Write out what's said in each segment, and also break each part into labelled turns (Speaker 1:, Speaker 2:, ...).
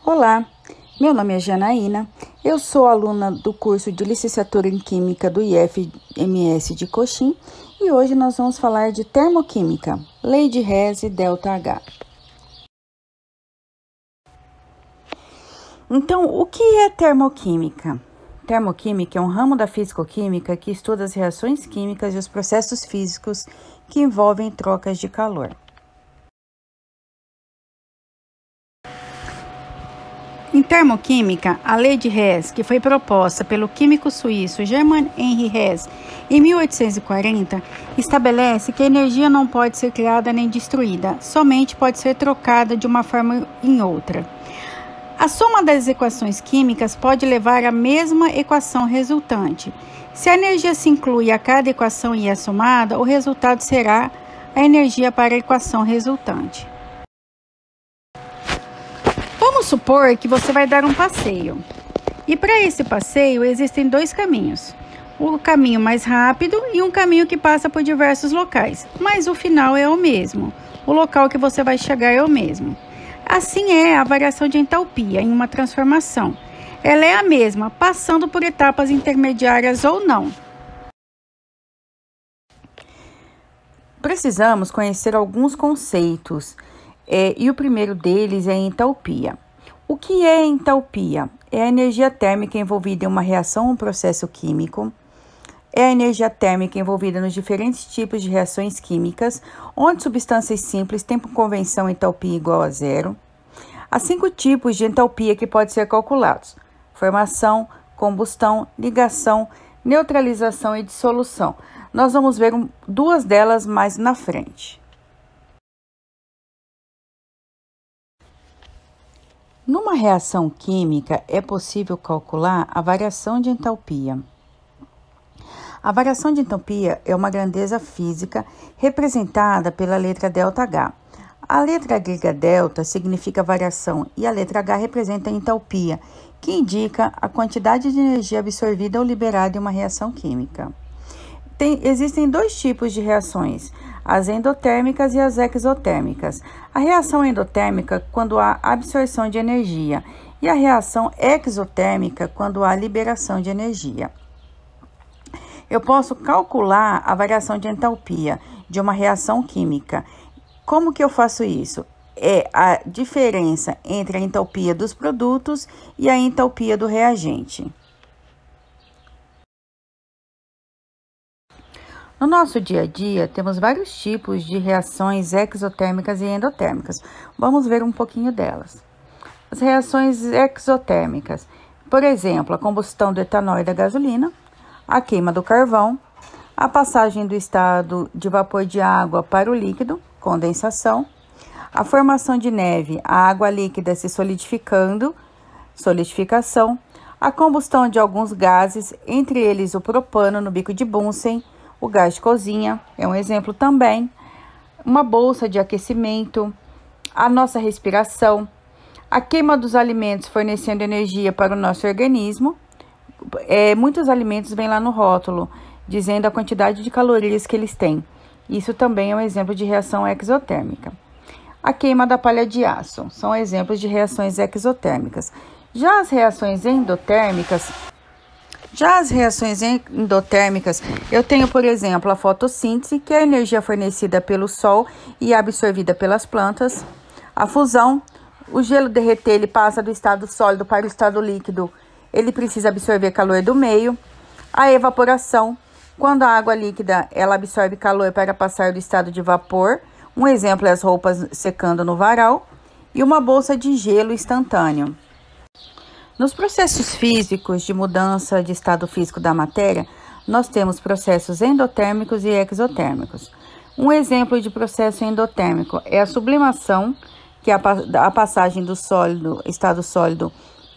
Speaker 1: Olá, meu nome é Janaína, eu sou aluna do curso de Licenciatura em Química do IFMS de Coxim e hoje nós vamos falar de termoquímica, lei de Hess e ΔH. Então, o que é termoquímica? Termoquímica é um ramo da fisicoquímica que estuda as reações químicas e os processos físicos que envolvem trocas de calor. Em termoquímica, a lei de Hess, que foi proposta pelo químico suíço Germain Henri Hess em 1840, estabelece que a energia não pode ser criada nem destruída, somente pode ser trocada de uma forma em outra. A soma das equações químicas pode levar à mesma equação resultante. Se a energia se inclui a cada equação e é somada, o resultado será a energia para a equação resultante. Vamos supor que você vai dar um passeio. E para esse passeio existem dois caminhos. O caminho mais rápido e um caminho que passa por diversos locais. Mas o final é o mesmo. O local que você vai chegar é o mesmo. Assim é a variação de entalpia em uma transformação. Ela é a mesma, passando por etapas intermediárias ou não. Precisamos conhecer alguns conceitos. E o primeiro deles é a entalpia. O que é entalpia? É a energia térmica envolvida em uma reação ou um processo químico. É a energia térmica envolvida nos diferentes tipos de reações químicas, onde substâncias simples têm por convenção entalpia igual a zero. Há 5 tipos de entalpia que podem ser calculados: formação, combustão, ligação, neutralização e dissolução. Nós vamos ver 2 delas mais na frente. Numa reação química, é possível calcular a variação de entalpia. A variação de entalpia é uma grandeza física representada pela letra ΔH. A letra grega delta significa variação e a letra H representa a entalpia, que indica a quantidade de energia absorvida ou liberada em uma reação química. Existem 2 tipos de reações, as endotérmicas e as exotérmicas. A reação endotérmica quando há absorção de energia e a reação exotérmica quando há liberação de energia. Eu posso calcular a variação de entalpia de uma reação química. Como que eu faço isso? É a diferença entre a entalpia dos produtos e a entalpia do reagente. No nosso dia a dia, temos vários tipos de reações exotérmicas e endotérmicas. Vamos ver um pouquinho delas. As reações exotérmicas, por exemplo, a combustão do etanol e da gasolina, a queima do carvão, a passagem do estado de vapor de água para o líquido, condensação, a formação de neve, a água líquida se solidificando, solidificação, a combustão de alguns gases, entre eles o propano no bico de Bunsen, o gás de cozinha é um exemplo também, uma bolsa de aquecimento, a nossa respiração, a queima dos alimentos fornecendo energia para o nosso organismo. Muitos alimentos vêm lá no rótulo, dizendo a quantidade de calorias que eles têm. Isso também é um exemplo de reação exotérmica. A queima da palha de aço são exemplos de reações exotérmicas. Já as reações endotérmicas, eu tenho, por exemplo, a fotossíntese, que é a energia fornecida pelo sol e absorvida pelas plantas. A fusão, o gelo derreter, ele passa do estado sólido para o estado líquido, ele precisa absorver calor do meio. A evaporação, quando a água líquida, ela absorve calor para passar do estado de vapor. Um exemplo é as roupas secando no varal. E uma bolsa de gelo instantâneo. Nos processos físicos de mudança de estado físico da matéria, nós temos processos endotérmicos e exotérmicos. Um exemplo de processo endotérmico é a sublimação, que é a passagem do estado sólido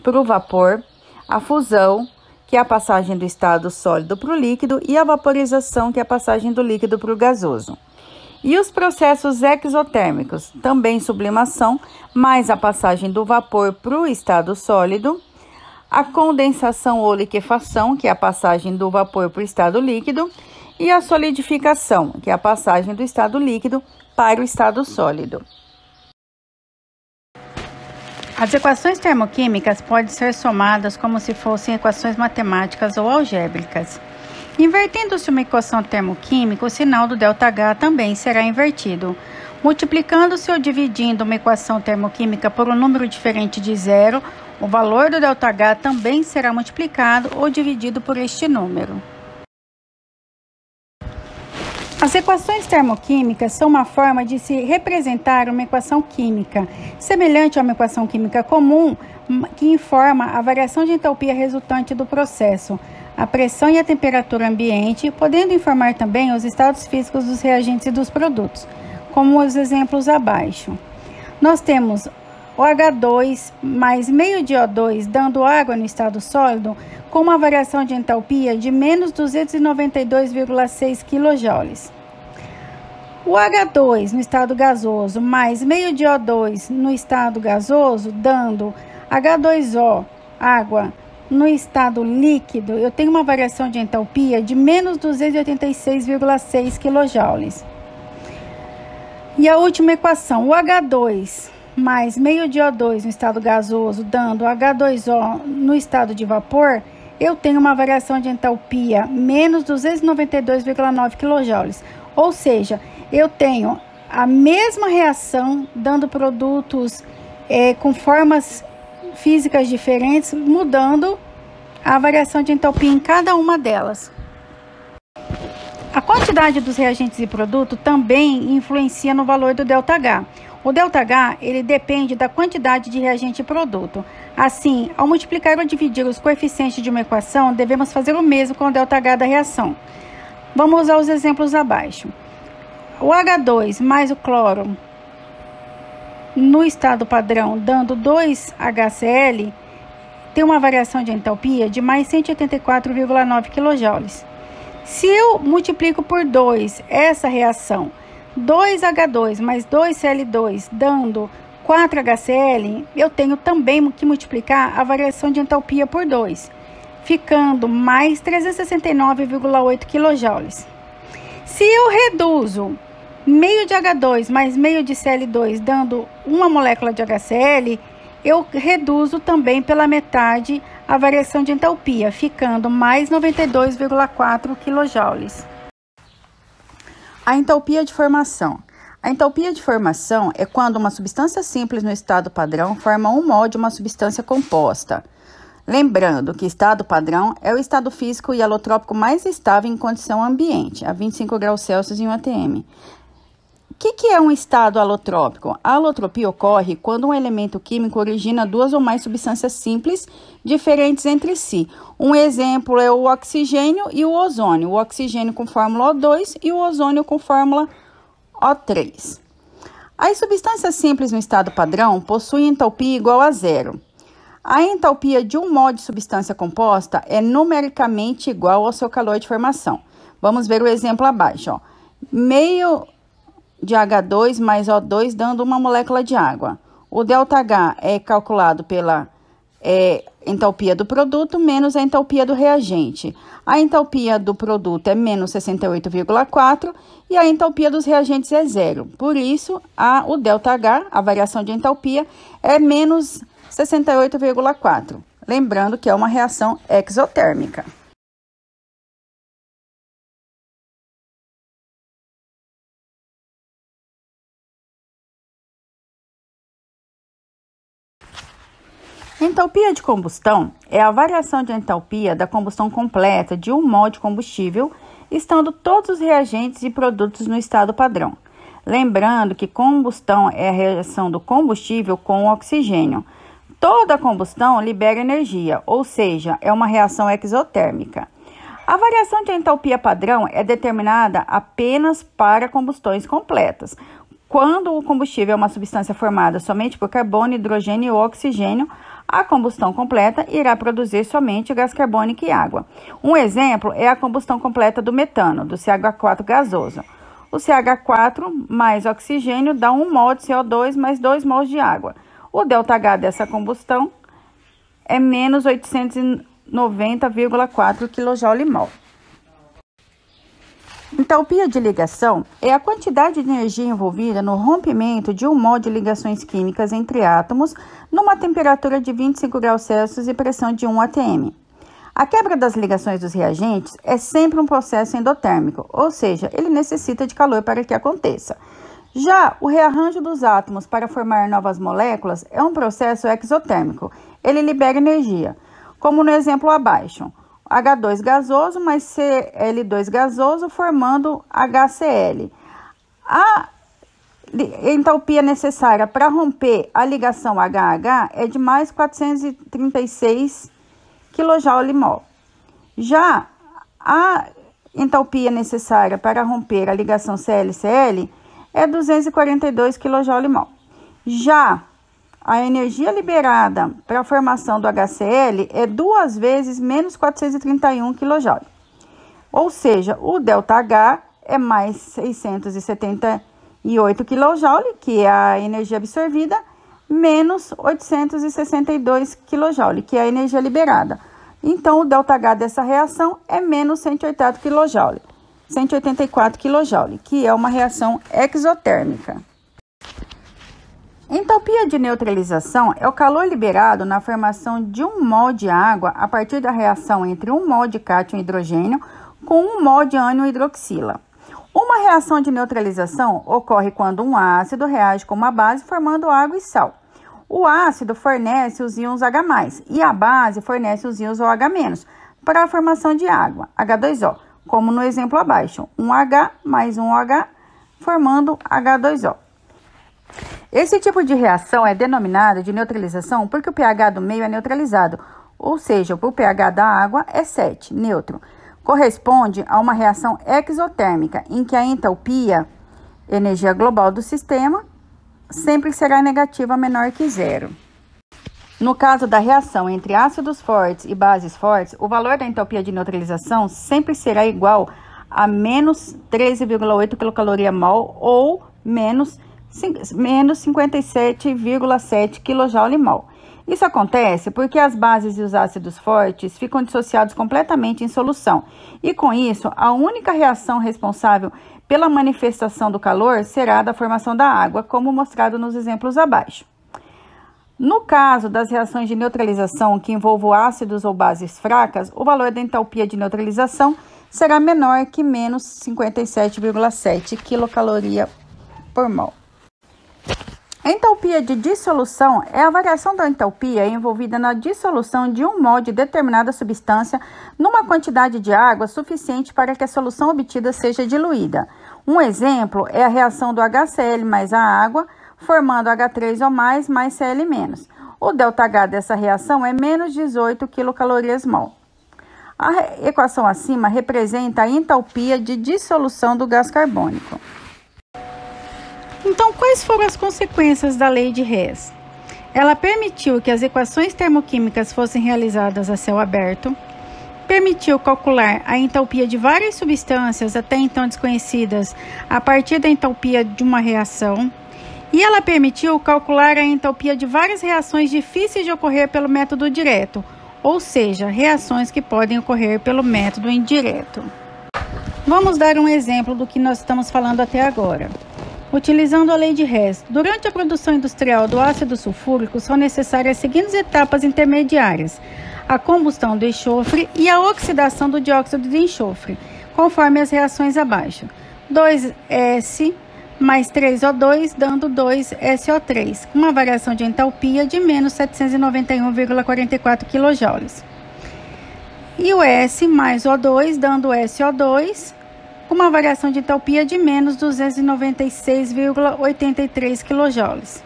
Speaker 1: para o vapor, a fusão, que é a passagem do estado sólido para o líquido, e a vaporização, que é a passagem do líquido para o gasoso. E os processos exotérmicos, também sublimação, mais a passagem do vapor para o estado sólido, a condensação ou liquefação, que é a passagem do vapor para o estado líquido, e a solidificação, que é a passagem do estado líquido para o estado sólido. As equações termoquímicas podem ser somadas como se fossem equações matemáticas ou algébricas. Invertendo-se uma equação termoquímica, o sinal do ΔH também será invertido. Multiplicando-se ou dividindo uma equação termoquímica por um número diferente de zero, o valor do ΔH também será multiplicado ou dividido por este número. As equações termoquímicas são uma forma de se representar uma equação química, semelhante a uma equação química comum, que informa a variação de entalpia resultante do processo, a pressão e a temperatura ambiente, podendo informar também os estados físicos dos reagentes e dos produtos, como os exemplos abaixo. Nós temos o H2 mais meio de O2 dando água no estado sólido com uma variação de entalpia de menos 292,6 kJ. O H2 no estado gasoso mais meio de O2 no estado gasoso dando H2O, água, no estado líquido, eu tenho uma variação de entalpia de menos 286,6 kJ. E a última equação, o H2 mais meio de O2 no estado gasoso, dando H2O no estado de vapor, eu tenho uma variação de entalpia menos 292,9 kJ. Ou seja, eu tenho a mesma reação, dando produtos com formas físicas diferentes, mudando a variação de entalpia em cada uma delas. A quantidade dos reagentes e produto também influencia no valor do ΔH. O ΔH, ele depende da quantidade de reagente e produto. Assim, ao multiplicar ou dividir os coeficientes de uma equação, devemos fazer o mesmo com o ΔH da reação. Vamos usar os exemplos abaixo. O H2 mais o cloro no estado padrão, dando 2HCl, tem uma variação de entalpia de mais 184,9 kJ. Se eu multiplico por 2 essa reação, 2H2 mais 2Cl2 dando 4HCl, eu tenho também que multiplicar a variação de entalpia por 2, ficando mais 369,8 kJ. Se eu reduzo meio de H2 mais meio de Cl2 dando uma molécula de HCl, eu reduzo também pela metade a variação de entalpia, ficando mais 92,4 kJ. A entalpia de formação. A entalpia de formação é quando uma substância simples no estado padrão forma um mol de uma substância composta. Lembrando que estado padrão é o estado físico e alotrópico mais estável em condição ambiente, a 25 graus Celsius em 1 atm. O que é um estado alotrópico? A alotropia ocorre quando um elemento químico origina duas ou mais substâncias simples diferentes entre si. Um exemplo é o oxigênio e o ozônio. O oxigênio com fórmula O2 e o ozônio com fórmula O3. As substâncias simples no estado padrão possuem entalpia igual a zero. A entalpia de um mol de substância composta é numericamente igual ao seu calor de formação. Vamos ver o exemplo abaixo. Ó. Meio de H2 mais O2 dando uma molécula de água. O ΔH é calculado pela entalpia do produto menos a entalpia do reagente. A entalpia do produto é menos 68,4 e a entalpia dos reagentes é zero. Por isso, o ΔH, a variação de entalpia, é menos 68,4. Lembrando que é uma reação exotérmica. Entalpia de combustão é a variação de entalpia da combustão completa de um mol de combustível, estando todos os reagentes e produtos no estado padrão. Lembrando que combustão é a reação do combustível com o oxigênio. Toda combustão libera energia, ou seja, é uma reação exotérmica. A variação de entalpia padrão é determinada apenas para combustões completas. Quando o combustível é uma substância formada somente por carbono, hidrogênio ou oxigênio, a combustão completa irá produzir somente gás carbônico e água. Um exemplo é a combustão completa do metano, do CH4 gasoso. O CH4 mais oxigênio dá 1 mol de CO2 mais 2 mols de água. O ΔH dessa combustão é menos 890,4 kJ/mol. Entalpia de ligação é a quantidade de energia envolvida no rompimento de um mol de ligações químicas entre átomos numa temperatura de 25 graus Celsius e pressão de 1 atm. A quebra das ligações dos reagentes é sempre um processo endotérmico, ou seja, ele necessita de calor para que aconteça. Já o rearranjo dos átomos para formar novas moléculas é um processo exotérmico. Ele libera energia, como no exemplo abaixo. H2 gasoso mais Cl2 gasoso formando HCl. A entalpia necessária para romper a ligação HH é de mais 436 kJ/mol. Já a entalpia necessária para romper a ligação Cl-Cl é 242 kJ/mol. Já a energia liberada para a formação do HCl é 2 vezes menos 431 kJ. Ou seja, o ΔH é mais 678 kJ, que é a energia absorvida, menos 862 kJ, que é a energia liberada. Então, o ΔH dessa reação é menos 184 kJ, que é uma reação exotérmica. Entalpia de neutralização é o calor liberado na formação de 1 mol de água a partir da reação entre 1 mol de cátion hidrogênio com 1 mol de ânion hidroxila. Uma reação de neutralização ocorre quando um ácido reage com uma base formando água e sal. O ácido fornece os íons H+, e a base fornece os íons OH- para a formação de água, H2O, como no exemplo abaixo, 1H mais 1OH formando H2O. Esse tipo de reação é denominada de neutralização porque o pH do meio é neutralizado, ou seja, o pH da água é 7, neutro. Corresponde a uma reação exotérmica, em que a entalpia, energia global do sistema, sempre será negativa menor que zero. No caso da reação entre ácidos fortes e bases fortes, o valor da entalpia de neutralização sempre será igual a menos 13,8 kcal/mol ou menos 57,7 kJ/mol. Isso acontece porque as bases e os ácidos fortes ficam dissociados completamente em solução, e com isso, a única reação responsável pela manifestação do calor será a da formação da água, como mostrado nos exemplos abaixo. No caso das reações de neutralização que envolvam ácidos ou bases fracas, o valor da entalpia de neutralização será menor que menos 57,7 kcal/mol. A entalpia de dissolução é a variação da entalpia envolvida na dissolução de 1 mol de determinada substância numa quantidade de água suficiente para que a solução obtida seja diluída. Um exemplo é a reação do HCl mais a água, formando H3O mais Cl-. O ΔH dessa reação é menos 18 kcal/mol. A equação acima representa a entalpia de dissolução do gás carbônico. Então, quais foram as consequências da lei de Hess? Ela permitiu que as equações termoquímicas fossem realizadas a céu aberto, permitiu calcular a entalpia de várias substâncias até então desconhecidas a partir da entalpia de uma reação, e ela permitiu calcular a entalpia de várias reações difíceis de ocorrer pelo método direto, ou seja, reações que podem ocorrer pelo método indireto. Vamos dar um exemplo do que nós estamos falando até agora. Utilizando a lei de Hess, durante a produção industrial do ácido sulfúrico são necessárias as seguintes etapas intermediárias: a combustão do enxofre e a oxidação do dióxido de enxofre, conforme as reações abaixo. 2S mais 3O2 dando 2SO3, com uma variação de entalpia de menos 791,44 kJ. E o S mais O2 dando SO2, com uma variação de entalpia de menos 296,83 kJ.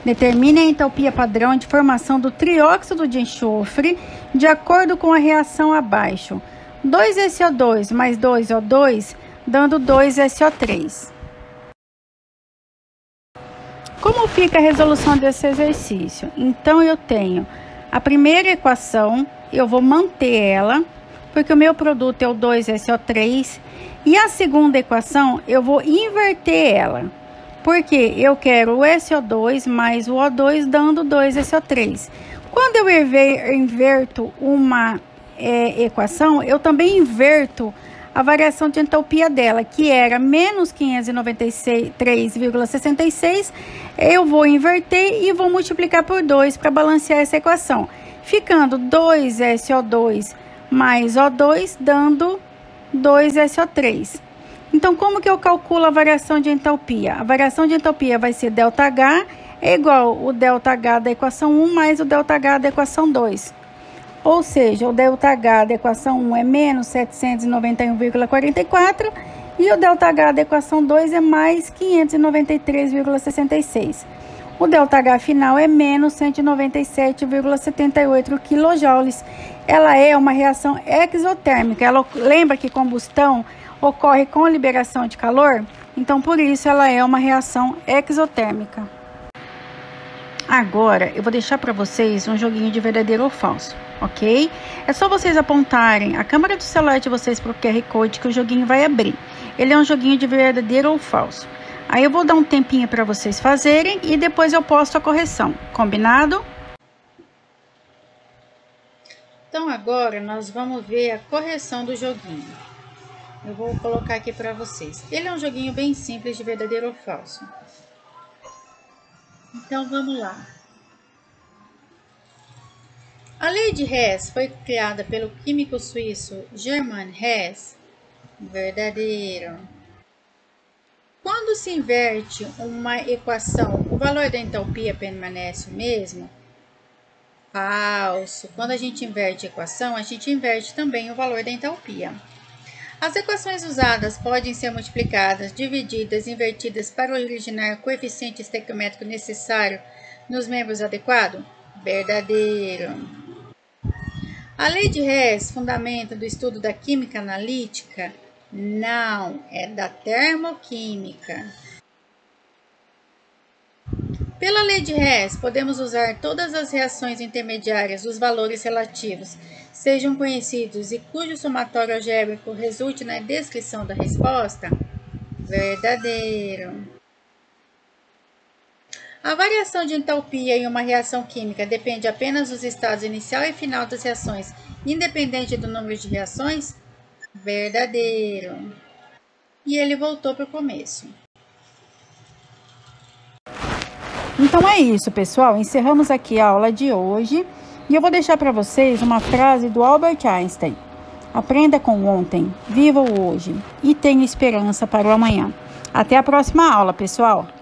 Speaker 1: Determine a entalpia padrão de formação do trióxido de enxofre de acordo com a reação abaixo. 2SO2 mais 2O2 dando 2SO3. Como fica a resolução desse exercício? Então, eu tenho a primeira equação, eu vou manter ela, porque o meu produto é o 2SO3, e a segunda equação, eu vou inverter ela, porque eu quero o SO2 mais o O2 dando 2SO3. Quando eu inverto uma equação, eu também inverto a variação de entalpia dela, que era menos 593,66, eu vou inverter e vou multiplicar por 2 para balancear essa equação, ficando 2SO2 mais O2, dando 2SO3. Então, como que eu calculo a variação de entalpia? A variação de entalpia vai ser ΔH é igual o ΔH da equação 1 mais o ΔH da equação 2. Ou seja, o ΔH da equação 1 é menos 791,44 e o ΔH da equação 2 é mais 593,66. O ΔH final é menos 197,78 kJ. Ela é uma reação exotérmica. Ela lembra que combustão ocorre com liberação de calor? Então, por isso, ela é uma reação exotérmica. Agora, eu vou deixar para vocês um joguinho de verdadeiro ou falso, ok? É só vocês apontarem a câmera do celular de vocês para o QR Code que o joguinho vai abrir. Ele é um joguinho de verdadeiro ou falso. Aí eu vou dar um tempinho para vocês fazerem e depois eu posto a correção, combinado? Então agora nós vamos ver a correção do joguinho. Eu vou colocar aqui para vocês. Ele é um joguinho bem simples de verdadeiro ou falso. Então vamos lá. A lei de Hess foi criada pelo químico suíço German Hess. Verdadeiro. Quando se inverte uma equação, o valor da entalpia permanece o mesmo? Falso. Quando a gente inverte a equação, a gente inverte também o valor da entalpia. As equações usadas podem ser multiplicadas, divididas, invertidas para originar o coeficiente estequiométrico necessário nos membros adequados? Verdadeiro. A lei de Hess, fundamento do estudo da química analítica? Não, é da termoquímica. Pela lei de Hess, podemos usar todas as reações intermediárias dos valores relativos, sejam conhecidos e cujo somatório algébrico resulte na descrição da resposta? Verdadeiro. A variação de entalpia em uma reação química depende apenas dos estados inicial e final das reações, independente do número de reações? Verdadeiro. E ele voltou para o começo. Então é isso, pessoal. Encerramos aqui a aula de hoje. E eu vou deixar para vocês uma frase do Albert Einstein. Aprenda com o ontem, viva o hoje e tenha esperança para o amanhã. Até a próxima aula, pessoal!